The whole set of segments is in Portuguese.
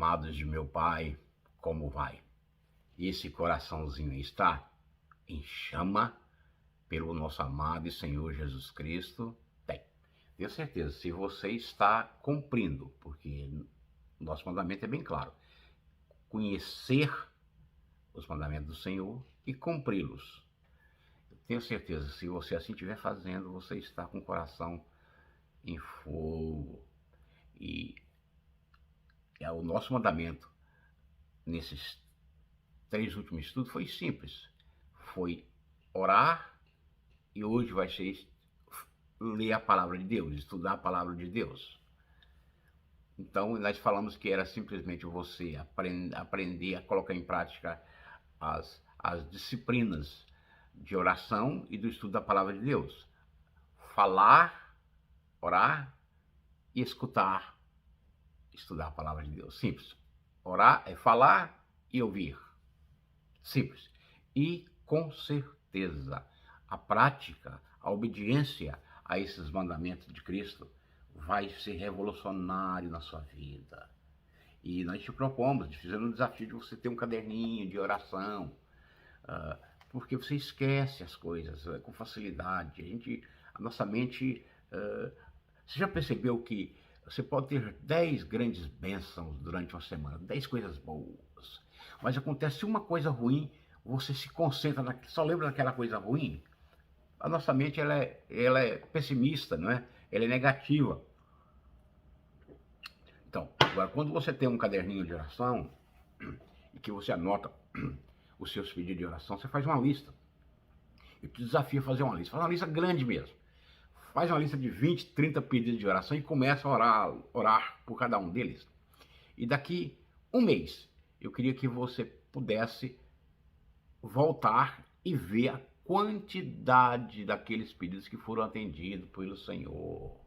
Amados de meu Pai, como vai? Esse coraçãozinho está em chama pelo nosso amado e Senhor Jesus Cristo? Tem. Tenho certeza, se você está cumprindo, porque o nosso mandamento é bem claro: conhecer os mandamentos do Senhor e cumpri-los. Tenho certeza, se você assim estiver fazendo, você está com o coração em fogo. E é o nosso mandamento nesses 3 últimos estudos foi simples. Foi orar, e hoje vai ser ler a palavra de Deus, estudar a palavra de Deus. Então, nós falamos que era simplesmente você aprender a colocar em prática as disciplinas de oração e do estudo da palavra de Deus. Falar, orar e escutar, estudar a palavra de Deus. Simples. Orar é falar e ouvir. Simples. E, com certeza, a prática, a obediência a esses mandamentos de Cristo vai ser revolucionário na sua vida. E nós te propomos, fizemos um desafio de você ter um caderninho de oração, porque você esquece as coisas com facilidade. A nossa mente... você já percebeu que você pode ter 10 grandes bênçãos durante uma semana, 10 coisas boas, mas acontece uma coisa ruim, você se concentra, só lembra daquela coisa ruim? A nossa mente ela é pessimista, não é? Ela é negativa. Então, agora, quando você tem um caderninho de oração e que você anota os seus pedidos de oração, você faz uma lista. Eu te desafio a fazer uma lista. Faz uma lista grande mesmo. Faz uma lista de 20, 30 pedidos de oração e começa a orar por cada um deles. E daqui um mês, eu queria que você pudesse voltar e ver a quantidade daqueles pedidos que foram atendidos pelo Senhor.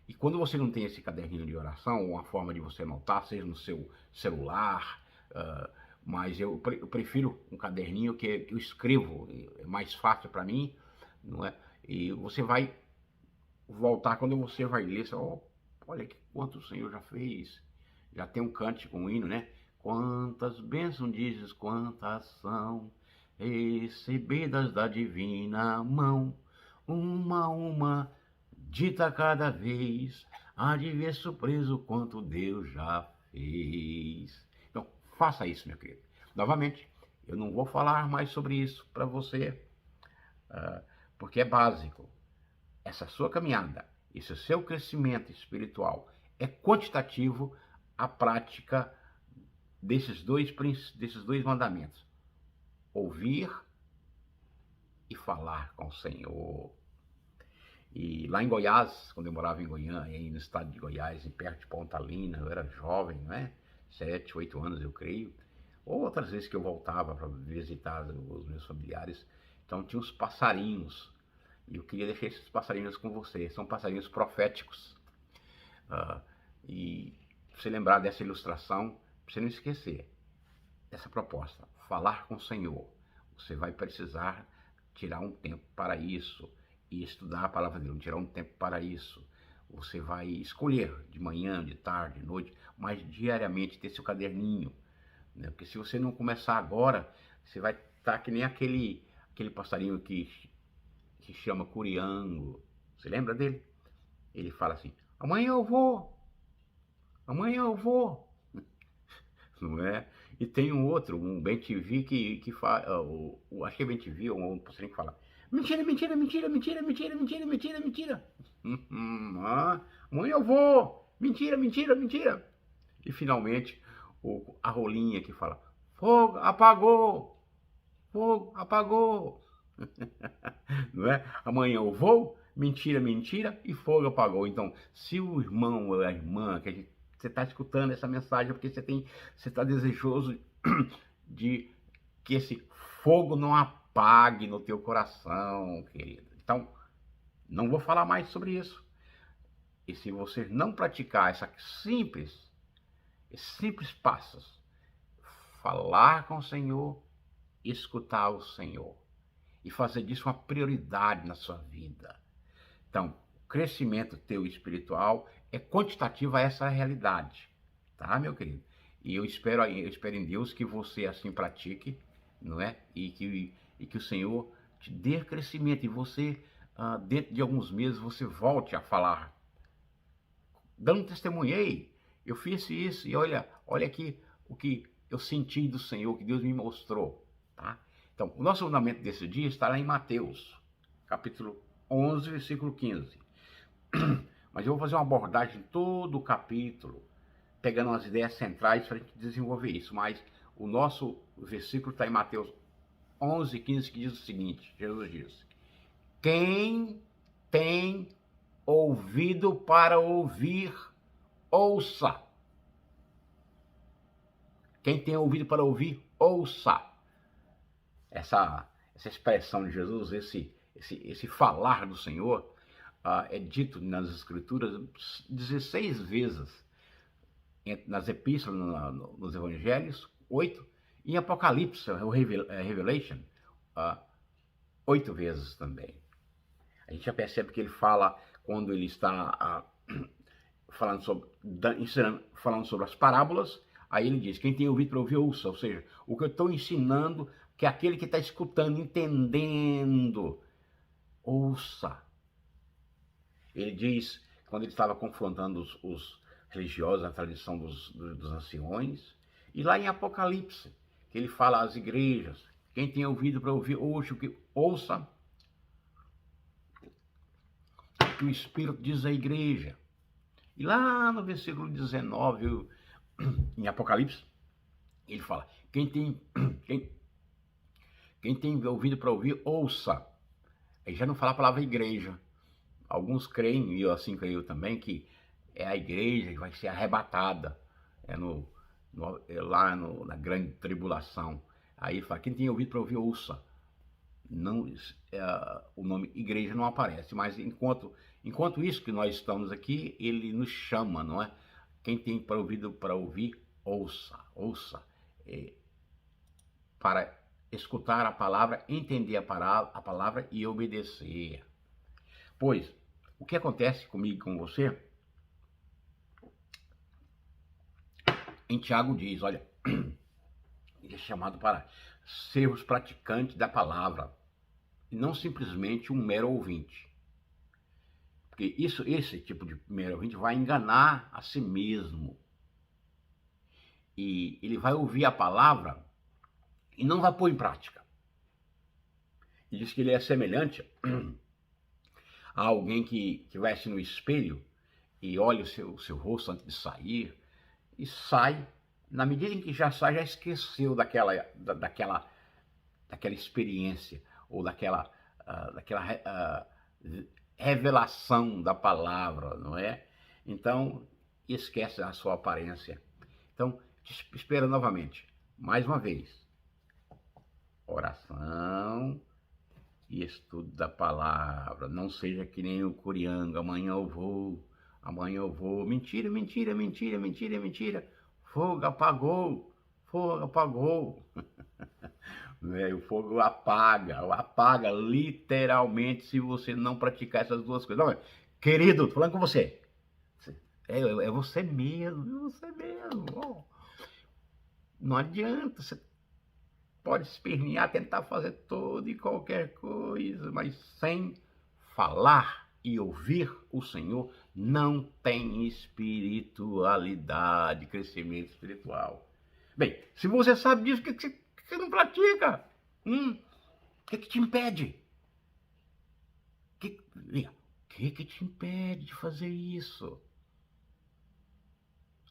E quando você não tem esse caderninho de oração, uma forma de você anotar, seja no seu celular, mas eu prefiro um caderninho que eu escrevo, é mais fácil para mim, não é? E você vai voltar, quando você vai ler, você, olha que quanto o Senhor já fez. Já tem um cântico, um hino, né? Quantas bênçãos dizes, quantas são recebidas da divina mão, uma a uma, dita cada vez, há de ver surpreso quanto Deus já fez. Então, faça isso, meu querido. Novamente, eu não vou falar mais sobre isso para você, porque é básico. Essa sua caminhada, esse seu crescimento espiritual é quantitativo à prática desses dois mandamentos: ouvir e falar com o Senhor. E lá em Goiás, quando eu morava em Goiânia, aí no estado de Goiás, perto de Pontalina, eu era jovem, não é? 7, 8 anos, eu creio. Ou outras vezes que eu voltava para visitar os meus familiares, então tinha uns passarinhos. E eu queria deixar esses passarinhos com você. São passarinhos proféticos. E você lembrar dessa ilustração, para você não esquecer essa proposta: falar com o Senhor. Você vai precisar tirar um tempo para isso e estudar a palavra dele, tirar um tempo para isso. Você vai escolher de manhã, de tarde, de noite, mas diariamente ter seu caderninho, né? Porque se você não começar agora, você vai estar que nem aquele passarinho que chama Curiango. Você lembra dele? Ele fala assim: amanhã eu vou, não é? E tem um outro, um bem-te-vi que fala, acho que é bem-te-vi, um passarinho que fala: mentira, mentira, mentira, mentira, mentira, mentira, mentira, mentira. Amanhã eu vou, mentira, mentira, mentira. E finalmente a rolinha que fala: fogo apagou, fogo apagou. Não é? Amanhã eu vou, mentira, mentira, e fogo apagou. Então, se o irmão ou a irmã que você está escutando essa mensagem, porque você está desejoso de que esse fogo não apague no teu coração, querido. Então, não vou falar mais sobre isso. E se você não praticar esses simples passos: falar com o Senhor, escutar o Senhor, e fazer disso uma prioridade na sua vida. Então, o crescimento teu espiritual é quantitativo a essa realidade, tá, meu querido? E eu espero em Deus que você assim pratique, não é? E que o Senhor te dê crescimento e você, dentro de alguns meses, você volte a falar, dando testemunho. Ei, eu fiz isso e olha aqui o que eu senti do Senhor, o que Deus me mostrou, tá? Então, o nosso fundamento desse dia está lá em Mateus, capítulo 11, versículo 15. Mas eu vou fazer uma abordagem em todo o capítulo, pegando as ideias centrais para a gente desenvolver isso. Mas o nosso versículo está em Mateus 11, 15, que diz o seguinte: Jesus diz: quem tem ouvido para ouvir, ouça. Quem tem ouvido para ouvir, ouça. Essa expressão de Jesus, esse falar do Senhor, é dito nas Escrituras 16 vezes, nas epístolas, nos evangelhos, 8, e em Apocalipse, o Revelation, 8 vezes também. A gente já percebe que ele fala, quando ele está falando sobre as parábolas, aí ele diz: quem tem ouvido para ouvir, ouça. Ou seja, o que eu estou ensinando, que aquele que está escutando, entendendo, ouça. Ele diz, quando ele estava confrontando os religiosos, a tradição dos anciões, e lá em Apocalipse, que ele fala às igrejas: quem tem ouvido para ouvir, ouça o que o Espírito diz à igreja. E lá no versículo 19, em Apocalipse, ele fala: quem tem ouvido para ouvir, ouça. Ele já não fala a palavra igreja. Alguns creem, e eu assim creio também, que é a igreja que vai ser arrebatada lá na grande tribulação. Aí ele fala: quem tem ouvido para ouvir, ouça. Não, o nome igreja não aparece, mas enquanto isso que nós estamos aqui, ele nos chama, não é? Quem tem ouvido para ouvir, ouça, para escutar a palavra, entender a palavra e obedecer. Pois, o que acontece comigo e com você? Em Tiago diz, olha, ele é chamado para sermos praticantes da palavra, e não simplesmente um mero ouvinte. Porque esse tipo de mero ouvinte vai enganar a si mesmo. E ele vai ouvir a palavra e não vai pôr em prática. E diz que ele é semelhante a alguém que vai assim no espelho e olha o seu rosto antes de sair e sai. Na medida em que já sai, já esqueceu daquela experiência ou daquela revelação da palavra, não é? Então, esquece a sua aparência. Então, te espero novamente, mais uma vez, oração e estudo da palavra. Não seja que nem o Curianga: amanhã eu vou. Mentira, mentira, mentira, mentira, mentira. Fogo apagou. O fogo apaga literalmente se você não praticar essas duas coisas. Não, querido, tô falando com você. É você mesmo, Oh. Não adianta, você pode espernear, tentar fazer toda e qualquer coisa, mas sem falar e ouvir o Senhor, não tem espiritualidade, crescimento espiritual. Bem, se você sabe disso, por que você não pratica? O que te impede? O que te impede de fazer isso?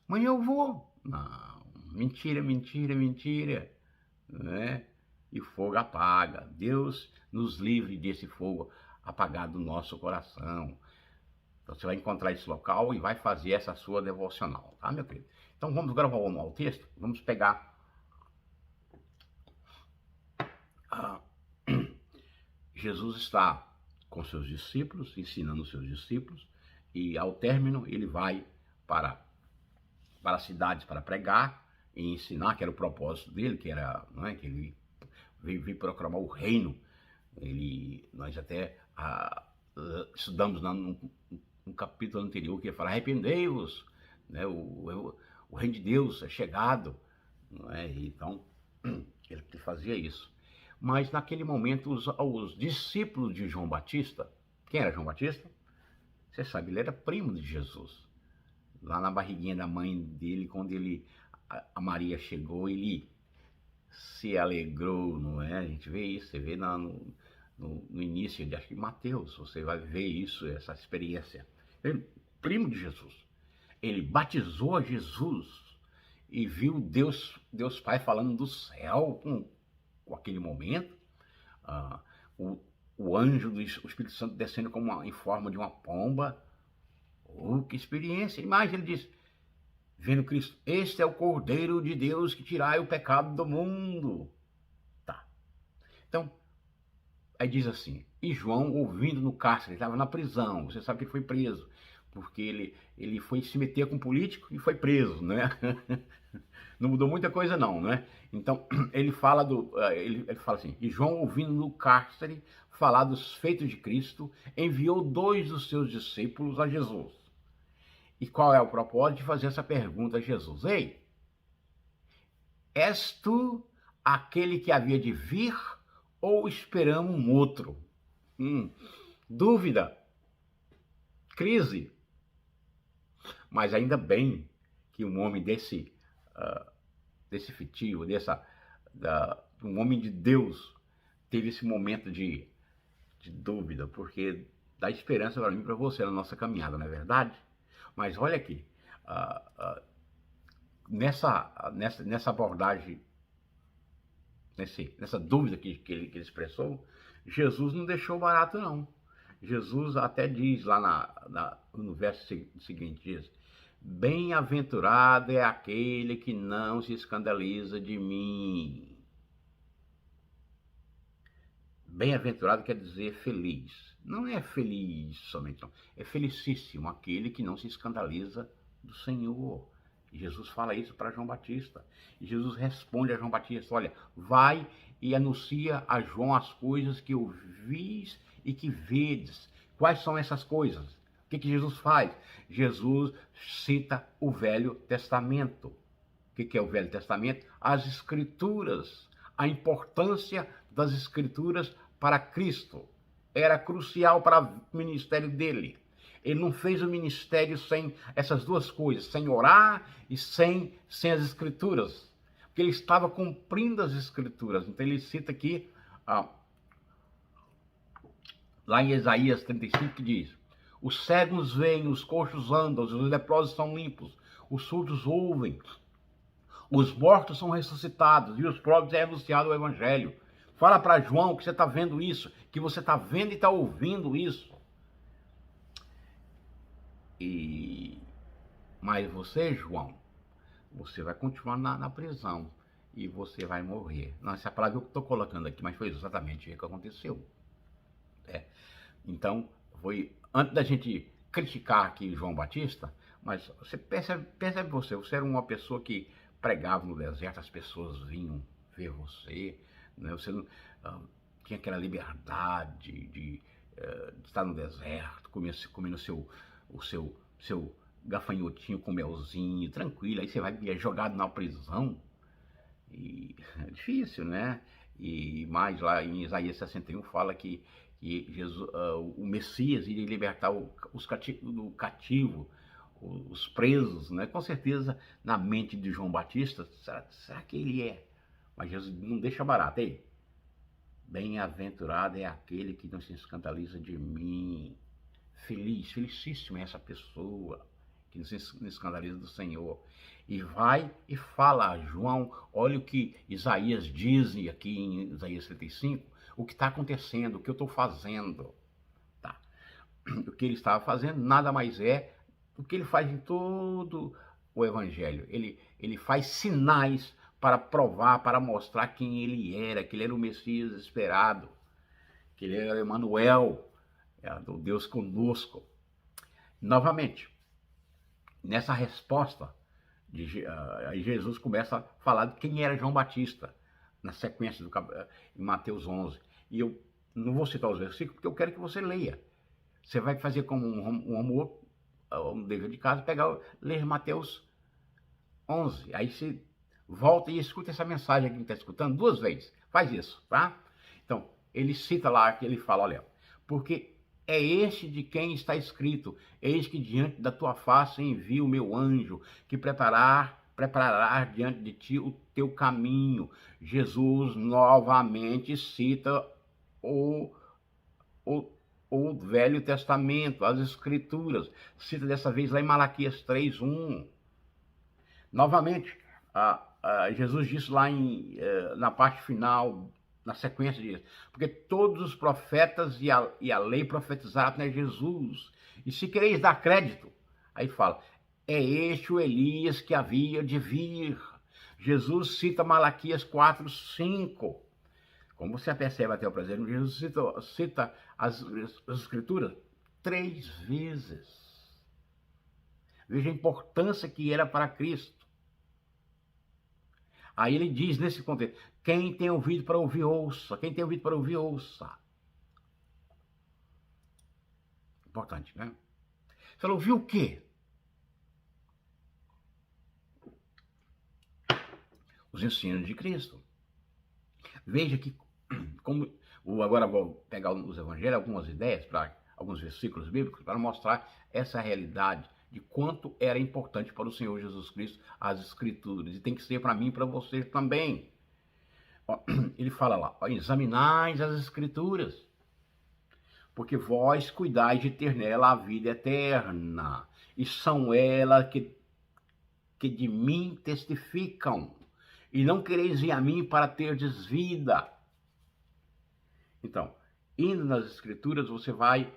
Amanhã eu vou. Não, mentira, mentira, mentira. Né? E fogo apaga. Deus nos livre desse fogo apagado no nosso coração. Então você vai encontrar esse local e vai fazer essa sua devocional, tá, meu querido? Então vamos agora ao texto. Vamos pegar Jesus está com seus discípulos, ensinando os seus discípulos, e ao término ele vai para as cidades para pregar e ensinar, que era o propósito dele, que era, não é, que ele veio proclamar o reino. Nós até estudamos num capítulo anterior que ele fala: arrependei-vos, né? O o reino de Deus é chegado, não é? Então, ele fazia isso. Mas naquele momento, os discípulos de João Batista, quem era João Batista? Você sabe, ele era primo de Jesus. Lá na barriguinha da mãe dele, quando a Maria chegou, ele se alegrou, não é? A gente vê isso, você vê no início de, acho que Mateus, você vai ver isso, essa experiência. Ele, primo de Jesus, ele batizou a Jesus e viu Deus Pai falando do céu com aquele momento, ah, o anjo o Espírito Santo descendo em forma de uma pomba. Oh, que experiência! Imagina, ele diz, vendo Cristo, este é o Cordeiro de Deus que tirai o pecado do mundo. Tá. Então, aí diz assim, e João ouvindo no cárcere, ele estava na prisão, você sabe que ele foi preso, porque ele foi se meter com um político e foi preso, né? Não mudou muita coisa não, né? Então, ele fala ele fala assim, e João ouvindo no cárcere falar dos feitos de Cristo, enviou 2 dos seus discípulos a Jesus. E qual é o propósito de fazer essa pergunta a Jesus? Ei, és tu aquele que havia de vir ou esperamos um outro? Dúvida, crise. Mas ainda bem que um homem desse fitio, um homem de Deus, teve esse momento de dúvida, porque dá esperança para mim e para você na nossa caminhada, não é verdade? Mas olha aqui, nessa abordagem, nessa dúvida que ele expressou, Jesus não deixou barato não. Jesus até diz lá no verso seguinte, diz, bem-aventurado é aquele que não se escandaliza de mim. Bem-aventurado quer dizer feliz. Não é feliz somente, não. É felicíssimo aquele que não se escandaliza do Senhor. E Jesus fala isso para João Batista. E Jesus responde a João Batista, olha, vai e anuncia a João as coisas que eu vis e que vedes. Quais são essas coisas? O que Jesus faz? Jesus cita o Velho Testamento. O que é o Velho Testamento? As Escrituras. A importância das Escrituras para Cristo. Era crucial para o ministério dele. Ele não fez o ministério sem essas duas coisas, sem orar e sem as Escrituras. Porque ele estava cumprindo as Escrituras. Então ele cita aqui, lá em Isaías 35, que diz, os cegos veem, os coxos andam, os leprosos são limpos, os surdos ouvem, os mortos são ressuscitados e os pobres é anunciado o Evangelho. Fala para João que você está vendo isso, que você está vendo e está ouvindo isso. Mas você, João, você vai continuar na prisão e você vai morrer. Não, essa palavra eu estou colocando aqui, mas foi exatamente o que aconteceu. Então, foi antes da gente criticar aqui João Batista, mas você percebe você era uma pessoa que pregava no deserto, as pessoas vinham ver você, né? Você não tinha aquela liberdade de estar no deserto, comendo o seu gafanhotinho com melzinho, tranquilo, aí você vai jogado na prisão, e é difícil, né? E mais lá em Isaías 61 fala que Jesus, o Messias iria libertar do cativo, os presos, né? Com certeza, na mente de João Batista, será que ele é? Mas Jesus não deixa barato, hein? Bem-aventurado é aquele que não se escandaliza de mim. Felicíssima é essa pessoa que não se escandaliza do Senhor. E vai e fala a João, olha o que Isaías diz aqui em Isaías 35, o que está acontecendo, o que eu estou fazendo. Tá. O que ele estava fazendo nada mais é do que ele faz em todo o Evangelho. Ele faz sinais para provar, para mostrar quem ele era, que ele era o Messias esperado, que ele era Emanuel, do Deus conosco. Novamente, nessa resposta, aí Jesus começa a falar de quem era João Batista, na sequência em Mateus 11. E eu não vou citar os versículos, porque eu quero que você leia. Você vai fazer como um dever de casa, ler Mateus 11. Aí você volta e escuta essa mensagem aqui que está escutando 2 vezes. Faz isso, tá? Então, ele cita lá, que ele fala, olha, porque é este de quem está escrito, eis que diante da tua face envio o meu anjo, que preparará diante de ti o teu caminho. Jesus novamente cita o, o, o Velho Testamento, as Escrituras. Cita dessa vez lá em Malaquias 3:1. Novamente, Jesus disse lá na parte final, na sequência disso, porque todos os profetas e a lei profetizaram até Jesus. E se quereis dar crédito, aí fala, é este o Elias que havia de vir. Jesus cita Malaquias 4:5. Como você percebe até o presente, Jesus cita as Escrituras 3 vezes. Veja a importância que era para Cristo. Aí ele diz nesse contexto, quem tem ouvido para ouvir, ouça. Quem tem ouvido para ouvir, ouça. Importante, né? Você falou, ouviu o quê? Os ensinos de Cristo. Veja que, como agora vou pegar os evangelhos, algumas ideias, para alguns versículos bíblicos, para mostrar essa realidade de quanto era importante para o Senhor Jesus Cristo as Escrituras. E tem que ser para mim e para você também. Ele fala lá, examinais as Escrituras, porque vós cuidais de ter nela a vida eterna, e são elas que de mim testificam, e não quereis vir a mim para terdes vida. Então, indo nas Escrituras, você vai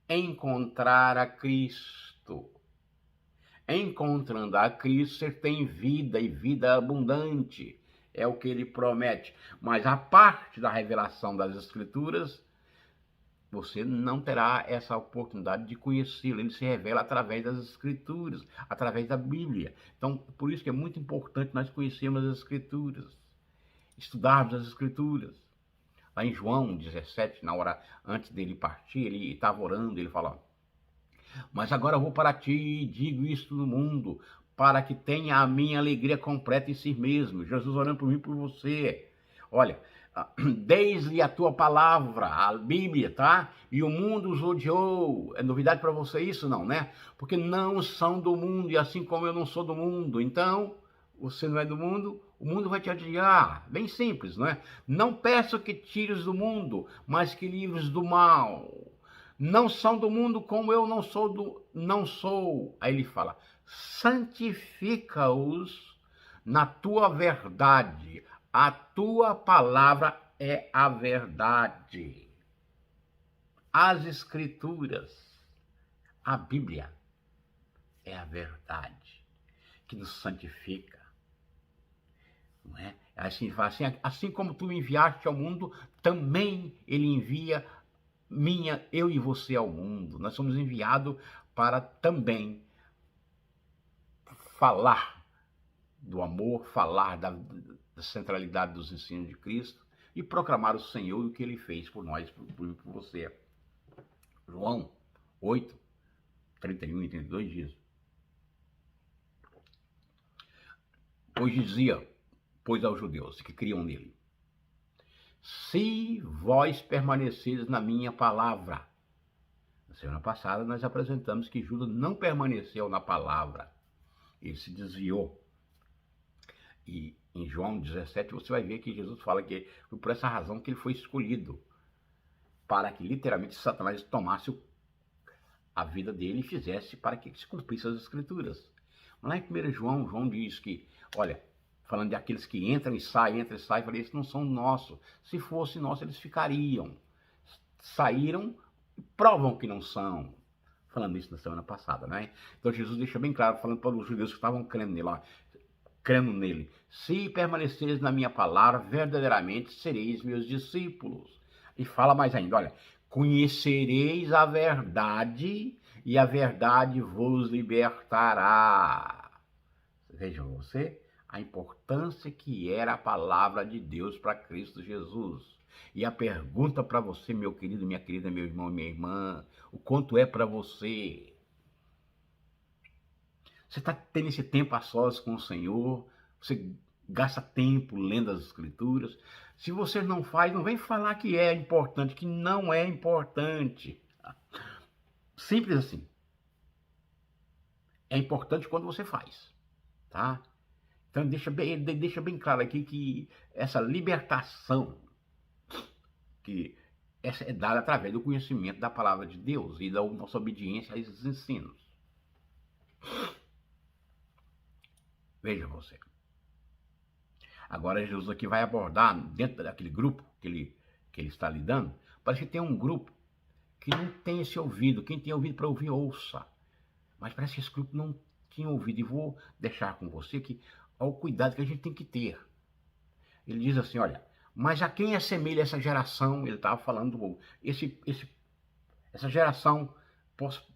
encontrar a Cristo. Encontrando a Cristo, você tem vida e vida abundante. É o que ele promete. Mas a parte da revelação das Escrituras, você não terá essa oportunidade de conhecê-lo. Ele se revela através das Escrituras, através da Bíblia. Então, por isso que é muito importante nós conhecermos as Escrituras, estudarmos as Escrituras. Lá em João 17, na hora antes dele partir, ele estava orando, ele fala, mas agora eu vou para ti e digo isto no mundo, para que tenha a minha alegria completa em si mesmo. Jesus orando por mim e por você. Olha, desde a tua palavra, a Bíblia, tá? E o mundo os odiou. É novidade para você isso, não, né? Porque não são do mundo, e assim como eu não sou do mundo. Então, você não é do mundo, o mundo vai te odiar. Bem simples, não é? Não peço que tires do mundo, mas que livres do mal. Não são do mundo como eu não sou. Aí ele fala, santifica-os na tua verdade. A tua palavra é a verdade. As Escrituras, a Bíblia, é a verdade que nos santifica. Não é? Assim como tu me enviaste ao mundo, também ele envia eu e você ao mundo. Nós somos enviados para também falar do amor, falar da centralidade dos ensinos de Cristo e proclamar o Senhor e o que ele fez por nós, por você. João 8, 31 e 32 diz. Pois aos judeus que criam nele, se vós permaneceres na minha palavra. Na semana passada nós apresentamos que Judas não permaneceu na palavra, ele se desviou. E em João 17 você vai ver que Jesus fala que foi por essa razão que ele foi escolhido, para que literalmente Satanás tomasse a vida dele e fizesse para que se cumprisse as Escrituras. Mas lá em 1 João, João diz que, olha, falando de aqueles que entram e saem, falei, esses não são nossos. Se fosse nosso, eles ficariam. Saíram e provam que não são. Falando isso na semana passada, né? Então Jesus deixa bem claro, falando para os judeus que estavam crendo nele. Se permaneceres na minha palavra, verdadeiramente sereis meus discípulos. E fala mais ainda, olha, conhecereis a verdade e a verdade vos libertará. Vejam você, a importância que era a palavra de Deus para Cristo Jesus. E a pergunta para você, meu querido, minha querida, meu irmão e minha irmã, o quanto é para você? Você está tendo esse tempo a sós com o Senhor? Você gasta tempo lendo as Escrituras? Se você não faz, não vem falar que é importante, que não é importante. Simples assim. É importante quando você faz, tá? Então deixa bem claro aqui que essa libertação, que essa é dada através do conhecimento da palavra de Deus e da nossa obediência a esses ensinos. Veja você. Agora Jesus aqui vai abordar, dentro daquele grupo que ele está lidando, parece que tem um grupo que não tem esse ouvido. Quem tem ouvido para ouvir, ouça. Mas parece que esse grupo não tinha ouvido. E vou deixar com você que ao cuidado que a gente tem que ter. Ele diz assim, olha, mas a quem assemelha essa geração? Ele estava falando, essa geração,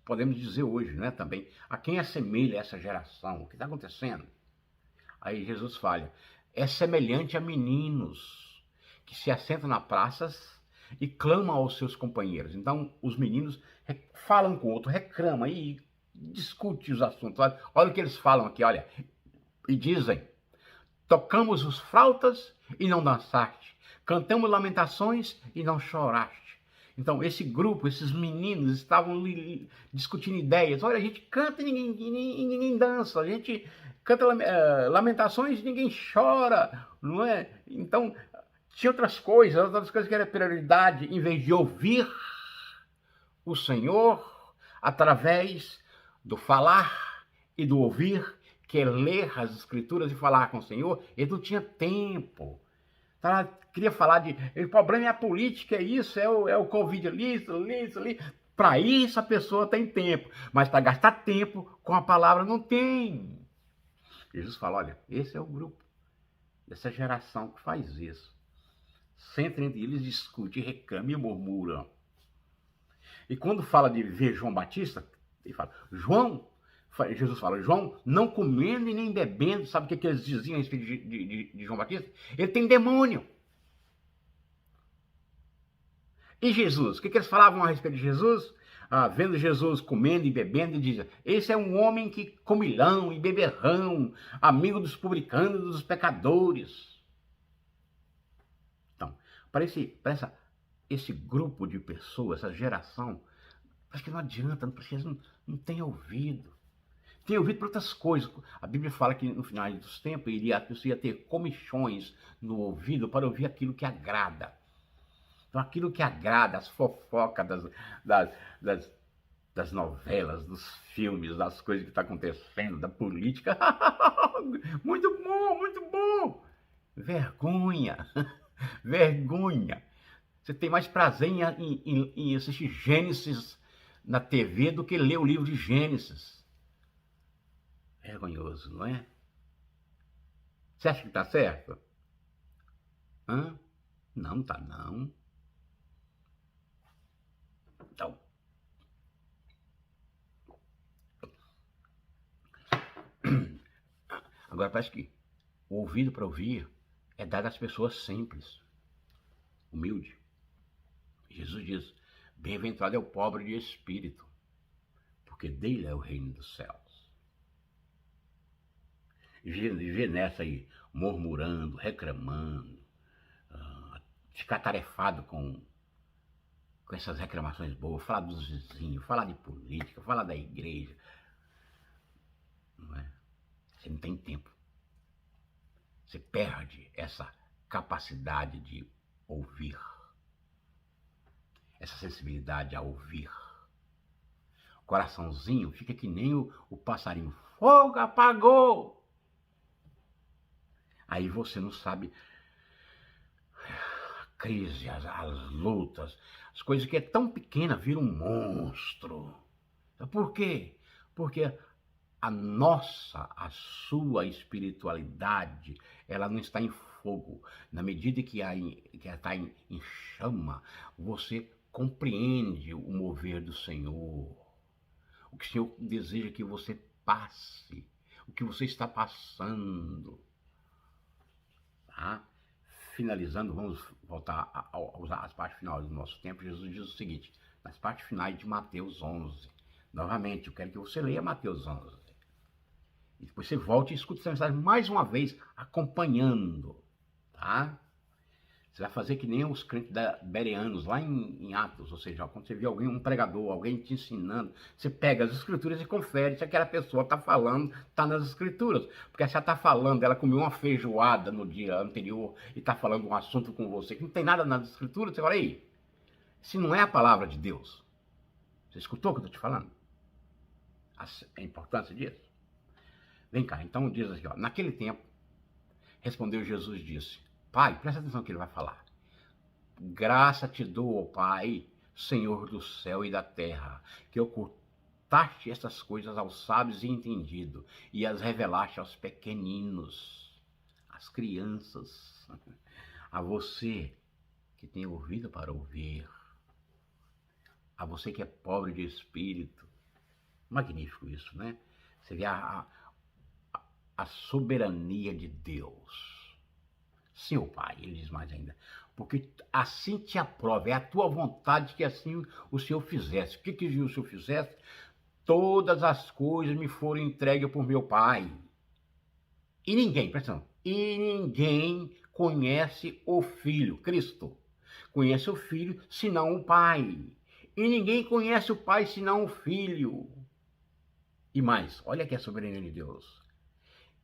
podemos dizer hoje, né, também, a quem assemelha essa geração? O que está acontecendo? Aí Jesus fala, é semelhante a meninos que se assentam nas praças e clamam aos seus companheiros. Então, os meninos falam com o outro, reclamam e discutem os assuntos. Olha o que eles falam aqui, olha. E dizem, tocamos os flautas e não dançaste. Cantamos lamentações e não choraste. Então, esse grupo, esses meninos estavam discutindo ideias. Olha, a gente canta e ninguém dança. A gente canta lamentações e ninguém chora, não é? Então, tinha outras coisas que eram prioridade, em vez de ouvir o Senhor através do falar e do ouvir, que é ler as Escrituras e falar com o Senhor, ele não tinha tempo. Tá? Queria falar de... O problema é a política, é isso, é o Covid ali, isso ali. Para isso a pessoa tem tempo, mas para gastar tempo com a palavra não tem. Jesus fala, olha, esse é o grupo dessa geração que faz isso. Senta entre eles, discute, reclama e murmuram. E quando fala de ver João Batista, ele fala, Jesus fala, João não comendo e nem bebendo, sabe o que eles diziam a respeito de João Batista? Ele tem demônio. E Jesus, o que eles falavam a respeito de Jesus? Vendo Jesus comendo e bebendo, e dizia, esse é um homem que comilão e beberrão, amigo dos publicanos e dos pecadores. Então, para esse grupo de pessoas, essa geração, parece que não adianta, porque eles não têm ouvido. Tem ouvido para outras coisas. A Bíblia fala que no final dos tempos a pessoa ia ter comichões no ouvido para ouvir aquilo que agrada. Então aquilo que agrada, as fofocas das novelas, dos filmes, das coisas que estão acontecendo, da política. Muito bom, muito bom. Vergonha, vergonha. Você tem mais prazer em assistir Gênesis na TV do que ler o livro de Gênesis. Vergonhoso, não é? Você acha que está certo? Não tá não. Então, agora parece que o ouvido para ouvir é dado às pessoas simples, humilde. Jesus diz, bem-aventurado é o pobre de espírito, porque dele é o reino dos céus. Vê nessa aí, murmurando, reclamando, ficar tarefado com essas reclamações boas, falar dos vizinhos, falar de política, falar da igreja. Não é? Você não tem tempo. Você perde essa capacidade de ouvir, essa sensibilidade a ouvir. O coraçãozinho fica que nem o passarinho. Fogo apagou! Aí você não sabe a crise, as lutas, as coisas que é tão pequena viram um monstro. Por quê? Porque a sua espiritualidade, ela não está em fogo. Na medida que ela está em chama, você compreende o mover do Senhor. O que o Senhor deseja que você passe, o que você está passando. Tá? Finalizando, vamos voltar a usar as partes finais do nosso tempo. Jesus diz o seguinte, nas partes finais de Mateus 11. Novamente, eu quero que você leia Mateus 11. E depois você volta e escuta essa mensagem mais uma vez, acompanhando, tá? Você vai fazer que nem os crentes bereanos lá em Atos, ou seja, quando você vê alguém, um pregador, alguém te ensinando, você pega as escrituras e confere se aquela pessoa está falando, está nas escrituras. Porque se ela está falando, ela comeu uma feijoada no dia anterior e está falando um assunto com você que não tem nada nas escrituras, você fala, aí, se não é a palavra de Deus, você escutou o que eu estou te falando? A importância disso? Vem cá, então diz assim, ó, naquele tempo, respondeu Jesus e disse, Pai, presta atenção no que ele vai falar. Graça te dou, ó Pai, Senhor do céu e da terra, que ocultaste essas coisas aos sábios e entendidos, e as revelaste aos pequeninos, às crianças, a você que tem ouvido para ouvir, a você que é pobre de espírito. Magnífico isso, né? Você vê a soberania de Deus. Sim, Pai, ele diz mais ainda, porque assim te aprova, é a tua vontade que assim o Senhor fizesse. O que o Senhor fizesse? Todas as coisas me foram entregues por meu Pai. E ninguém, presta atenção, e ninguém conhece o Filho, Cristo. Conhece o Filho, senão o Pai. E ninguém conhece o Pai, senão o Filho. E mais, olha aqui a soberania de Deus.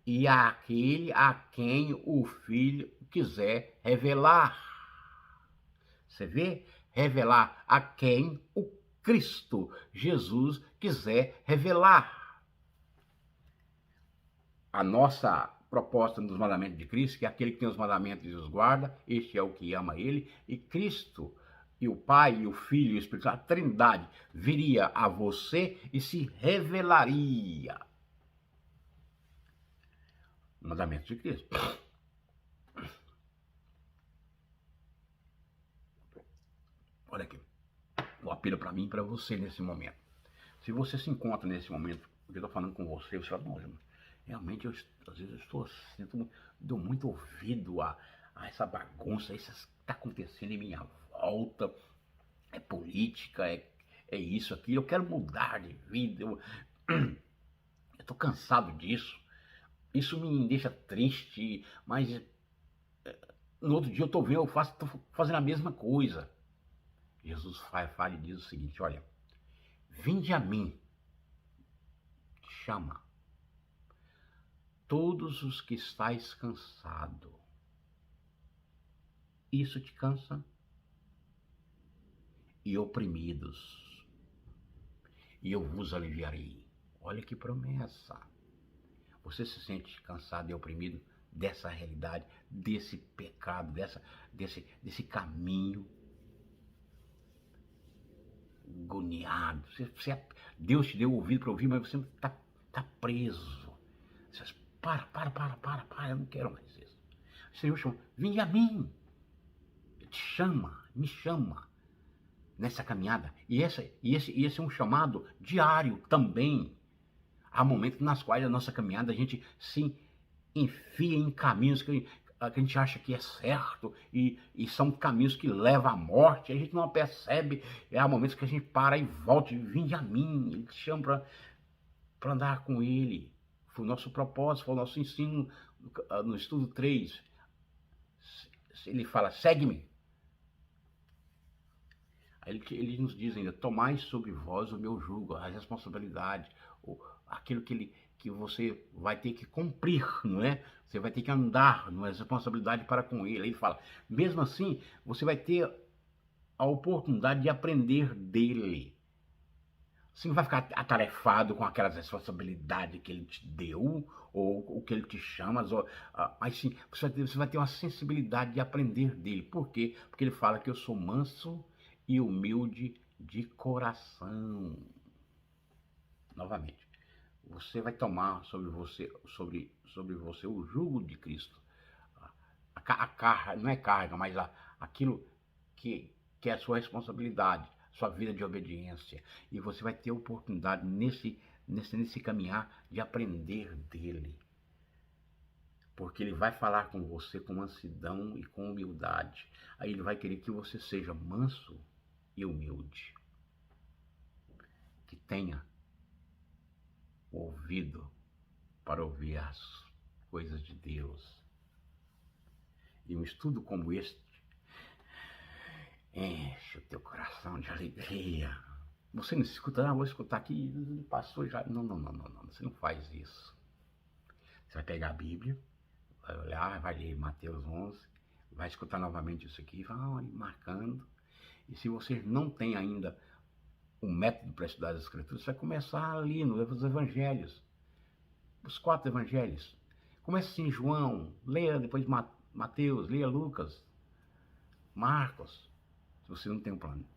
E aquele a quem o Filho quiser revelar. Você vê? Revelar a quem o Cristo, Jesus, quiser revelar. A nossa proposta nos mandamentos de Cristo, que é aquele que tem os mandamentos e os guarda, este é o que ama ele, e Cristo, e o Pai, e o Filho, e o Espírito Santo, a Trindade, viria a você e se revelaria. Mandamentos de Cristo. Olha aqui, o apelo para mim e para você nesse momento. Se você se encontra nesse momento, que eu estou falando com você, você fala, não, realmente, às vezes eu dou muito ouvido a essa bagunça, isso que está acontecendo em minha volta, é política, é isso, aquilo, eu quero mudar de vida, eu estou cansado disso, isso me deixa triste, mas no outro dia eu estou vendo, estou fazendo a mesma coisa. Jesus fala e diz o seguinte, olha, vinde a mim, chama, todos os que estáis cansado. Isso te cansa? E oprimidos, e eu vos aliviarei. Olha que promessa. Você se sente cansado e oprimido dessa realidade, desse pecado, desse caminho agoniado. Deus te deu ouvido para ouvir, mas você está preso. Você diz, para, eu não quero mais isso. O Senhor chama, vem a mim. Ele te chama, me chama nessa caminhada. E esse é um chamado diário também. Há momentos nas quais a nossa caminhada a gente se enfia em caminhos que a gente acha que é certo e são caminhos que levam à morte, a gente não percebe. Há momentos que a gente para e volta e vinde a mim, ele te chama para andar com ele. Foi o nosso propósito, foi o nosso ensino no estudo 3. Ele fala, segue-me. Aí ele nos diz ainda, tomai sobre vós o meu jugo, a responsabilidade, aquilo que você vai ter que cumprir, não é? Você vai ter que andar, não é? Responsabilidade para com ele. Aí ele fala, mesmo assim, você vai ter a oportunidade de aprender dele. Você não vai ficar atarefado com aquelas responsabilidades que ele te deu, ou o que ele te chama, mas sim, você vai ter uma sensibilidade de aprender dele. Por quê? Porque ele fala que eu sou manso e humilde de coração. Novamente, você vai tomar sobre você o jugo de Cristo. A carga, não é carga, mas aquilo que é a sua responsabilidade, sua vida de obediência. E você vai ter oportunidade nesse caminhar de aprender dele. Porque ele vai falar com você com mansidão e com humildade. Aí ele vai querer que você seja manso e humilde. Que tenha ouvido para ouvir as coisas de Deus. E um estudo como este enche o teu coração de alegria. Você não escuta, vou escutar aqui, passou já. Não, você não faz isso. Você vai pegar a Bíblia, vai olhar, vai ler Mateus 11, vai escutar novamente isso aqui, vai marcando. E se você não tem ainda um método para estudar as Escrituras, você vai começar ali nos Evangelhos, os 4 Evangelhos. Comece assim, João, leia depois Mateus, leia Lucas, Marcos, se você não tem um plano.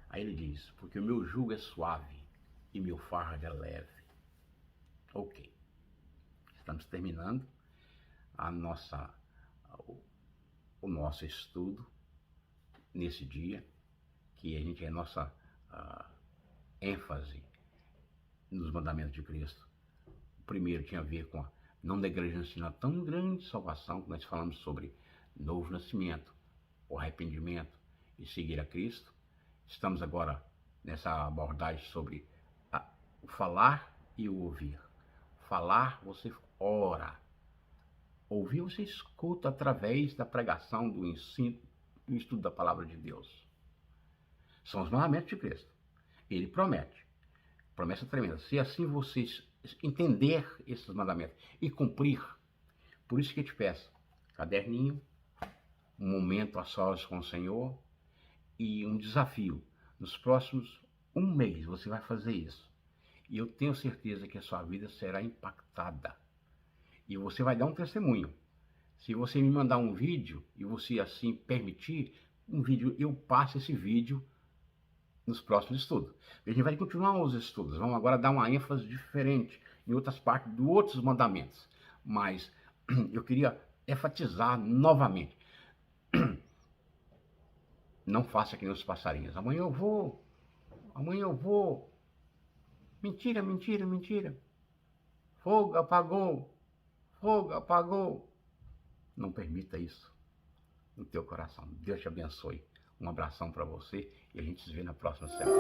Aí ele diz, porque o meu jugo é suave e meu fardo é leve. Ok. Estamos terminando o nosso estudo nesse dia, que a gente é nossa ênfase nos mandamentos de Cristo. O primeiro tinha a ver com a não negligenciando a tão grande salvação, que nós falamos sobre novo nascimento, o arrependimento e seguir a Cristo. Estamos agora nessa abordagem sobre o falar e o ouvir. Falar, você ora. Ouvir, você escuta através da pregação, do ensino, do estudo da palavra de Deus. São os mandamentos de Cristo. Ele promete. Promessa tremenda. Se assim vocês entender esses mandamentos e cumprir, por isso que eu te peço, caderninho, um momento a sós com o Senhor e um desafio. Nos próximos 1 mês você vai fazer isso. E eu tenho certeza que a sua vida será impactada. E você vai dar um testemunho. Se você me mandar um vídeo e você assim permitir, um vídeo, eu passo esse vídeo nos próximos estudos. A gente vai continuar os estudos. Vamos agora dar uma ênfase diferente em outras partes de outros mandamentos. Mas eu queria enfatizar novamente. Não faça que nem os passarinhos. Amanhã eu vou. Mentira. Fogo apagou. Não permita isso no teu coração. Deus te abençoe. Um abração para você e a gente se vê na próxima semana.